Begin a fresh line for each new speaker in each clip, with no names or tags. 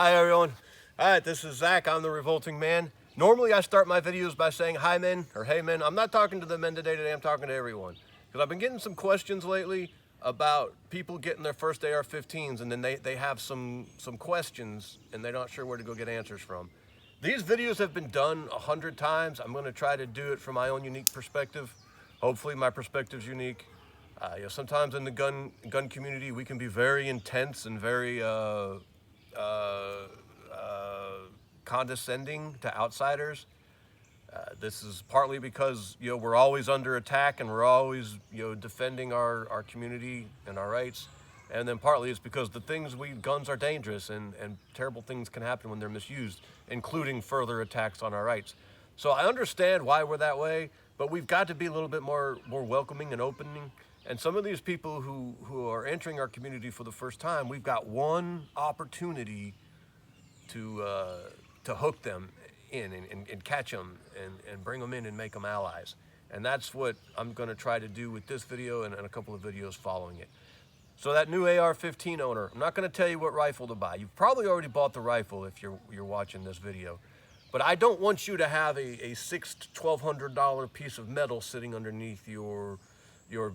Hi everyone. Alright, this is Zach. I'm the Revolting Man. Normally I start my videos by saying hi men or hey men. I'm not talking to the men today, I'm talking to everyone. Because I've been getting some questions lately about people getting their first AR-15s and then they have some questions and they're not sure where to go get answers from. These videos have been done 100 times. I'm going to try to do it from my own unique perspective. Hopefully my perspective's unique. Sometimes in the gun community we can be very intense and very condescending to outsiders. This is partly because we're always under attack and we're always defending our community and our rights, and then partly it's because guns are dangerous and terrible things can happen when they're misused, including further attacks on our rights. So I understand why we're that way, but we've got to be a little bit more welcoming and opening. And some of these people who are entering our community for the first time, we've got one opportunity to hook them in and catch them and bring them in and make them allies. And that's what I'm going to try to do with this video and a couple of videos following it. So that new AR-15 owner, I'm not going to tell you what rifle to buy. You've probably already bought the rifle if you're watching this video. But I don't want you to have a $600 to $1,200 piece of metal sitting underneath your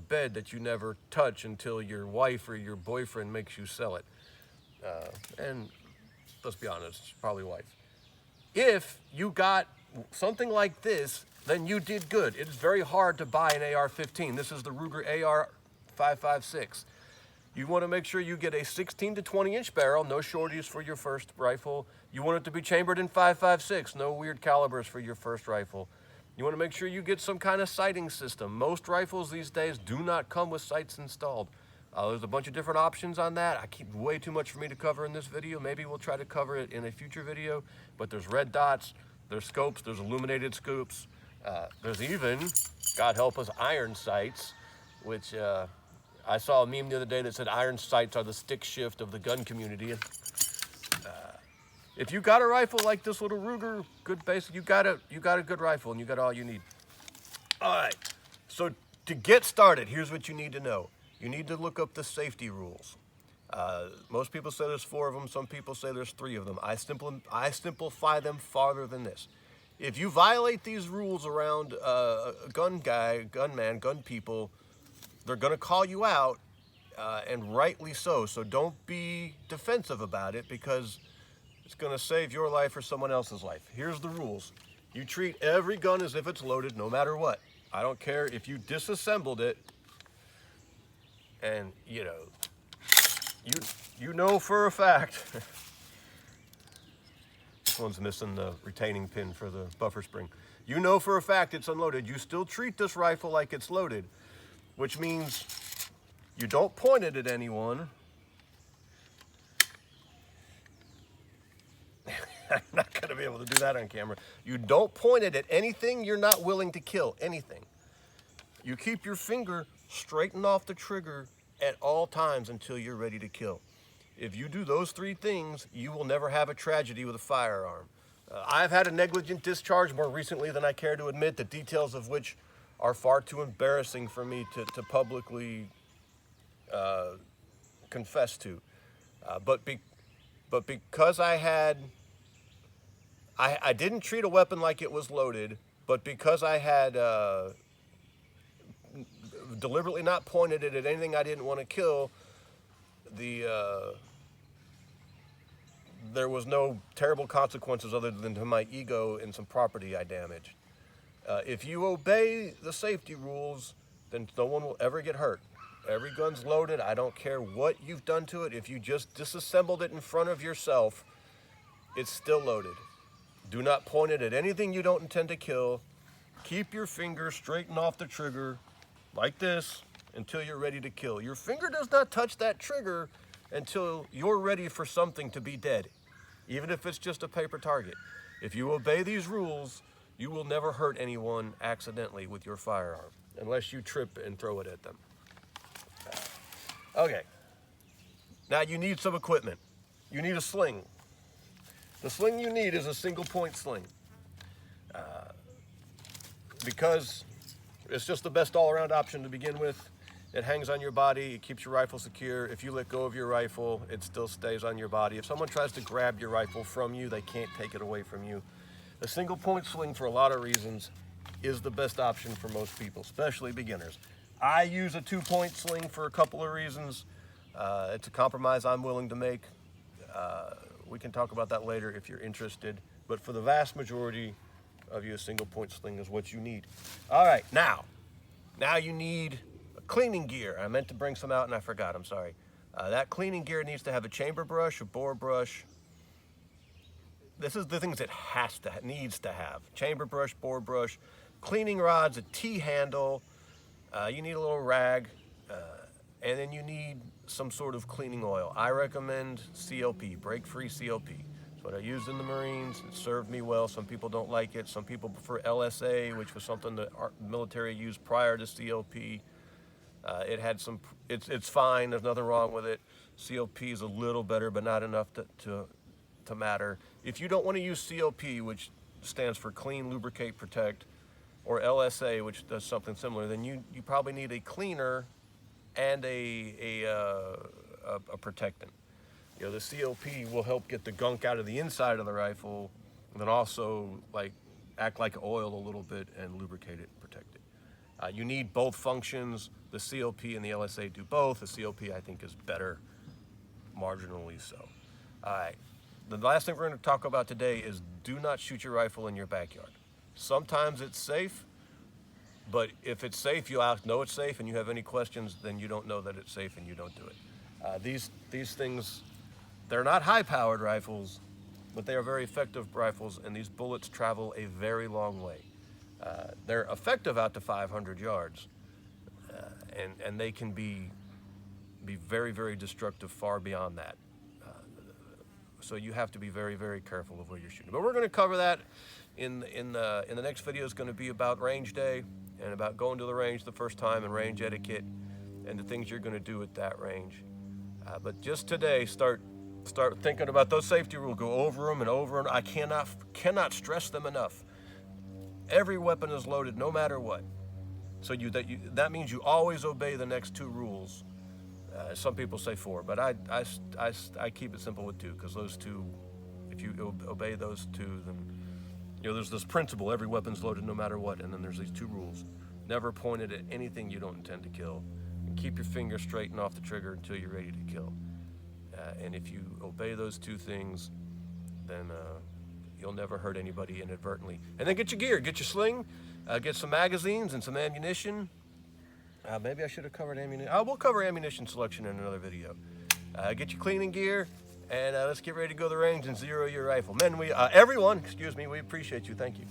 bed that you never touch until your wife or your boyfriend makes you sell it. And let's be honest, probably wife. If you got something like this, then you did good. It's very hard to buy an AR-15. This is the Ruger AR-556. You want to make sure you get a 16 to 20 inch barrel, no shorties for your first rifle. You want it to be chambered in 5.56, no weird calibers for your first rifle. You want to make sure you get some kind of sighting system. Most rifles these days do not come with sights installed. There's a bunch of different options on that. I keep way too much for me to cover in this video. Maybe we'll try to cover it in a future video. But there's red dots, there's scopes, there's illuminated scopes. There's even, God help us, iron sights, which I saw a meme the other day that said iron sights are the stick shift of the gun community. If you got a rifle like this little Ruger, good basic, you got a good rifle and you got all you need. All right, so to get started, here's what you need to know. You need to look up the safety rules. Most people say there's 4 of them. Some people say there's 3 of them. I simplify them farther than this. If you violate these rules around a gun people, they're going to call you out, and rightly so. So don't be defensive about it because it's going to save your life or someone else's life. Here's the rules. You treat every gun as if it's loaded, no matter what. I don't care if you disassembled it. And you know for a fact, this one's missing the retaining pin for the buffer spring. You know for a fact it's unloaded. You still treat this rifle like it's loaded, which means you don't point it at anyone. I'm not going to be able to do that on camera. You don't point it at anything you're not willing to kill, anything. You keep your finger straightened off the trigger at all times until you're ready to kill. If you do those 3 things, you will never have a tragedy with a firearm. I've had a negligent discharge more recently than I care to admit, the details of which are far too embarrassing for me to publicly confess to. But because I didn't treat a weapon like it was loaded, but because I had deliberately not pointed it at anything I didn't want to kill, there was no terrible consequences other than to my ego and some property I damaged. If you obey the safety rules, then no one will ever get hurt. Every gun's loaded. I don't care what you've done to it. If you just disassembled it in front of yourself, it's still loaded. Do not point it at anything you don't intend to kill. Keep your finger straightened off the trigger like this until you're ready to kill. Your finger does not touch that trigger until you're ready for something to be dead, even if it's just a paper target. If you obey these rules, you will never hurt anyone accidentally with your firearm, unless you trip and throw it at them. Okay. Now you need some equipment. You need a sling. The sling you need is a single point sling. Because it's just the best all-around option to begin with. It hangs on your body, it keeps your rifle secure. If you let go of your rifle, it still stays on your body. If someone tries to grab your rifle from you, they can't take it away from you. A single point sling, for a lot of reasons, is the best option for most people, especially beginners. I use a 2-point sling for a couple of reasons. It's a compromise I'm willing to make. We can talk about that later if you're interested. But for the vast majority of you, a single point sling is what you need. All right, now you need a cleaning gear. I meant to bring some out and I forgot, I'm sorry. That cleaning gear needs to have a chamber brush, a bore brush. This is the things it needs to have. Chamber brush, bore brush, cleaning rods, a T-handle. You need a little rag, and then you need some sort of cleaning oil. I recommend CLP, break-free CLP. It's what I used in the Marines. It served me well. Some people don't like it. Some people prefer LSA, which was something that our military used prior to CLP. It had some, it's fine. There's nothing wrong with it. CLP is a little better, but not enough to matter. If you don't want to use CLP, which stands for Clean, Lubricate, Protect, or LSA, which does something similar, then you probably need a cleaner and a protectant. You know, the CLP will help get the gunk out of the inside of the rifle, and then also act like oil a little bit and lubricate it and protect it. You need both functions. The CLP and the LSA do both. The CLP, I think, is better, marginally so. All right. The last thing we're going to talk about today is do not shoot your rifle in your backyard. Sometimes it's safe, but if it's safe, you know it's safe, and you have any questions, then you don't know that it's safe and you don't do it. These things, they're not high-powered rifles, but they are very effective rifles, and these bullets travel a very long way. They're effective out to 500 yards, and they can be very, very destructive far beyond that. So you have to be very, very careful of what you're shooting. But we're going to cover that in the next video. Is going to be about range day and about going to the range the first time and range etiquette and the things you're going to do at that range. But just today, start thinking about those safety rules. Go over them and over them. I cannot stress them enough. Every weapon is loaded, no matter what. So that means you always obey the next 2 rules. Some people say 4, but I keep it simple with 2, because those 2, if you obey those 2, then there's this principle: every weapon's loaded no matter what, and then there's these 2 rules: never point it at anything you don't intend to kill, and keep your finger straight and off the trigger until you're ready to kill. And if you obey those 2 things, then you'll never hurt anybody inadvertently. And then get your gear, get your sling, get some magazines and some ammunition. Maybe I should have covered ammunition. We'll cover ammunition selection in another video. Get your cleaning gear, and let's get ready to go to the range and zero your rifle. Men, everyone, we appreciate you. Thank you.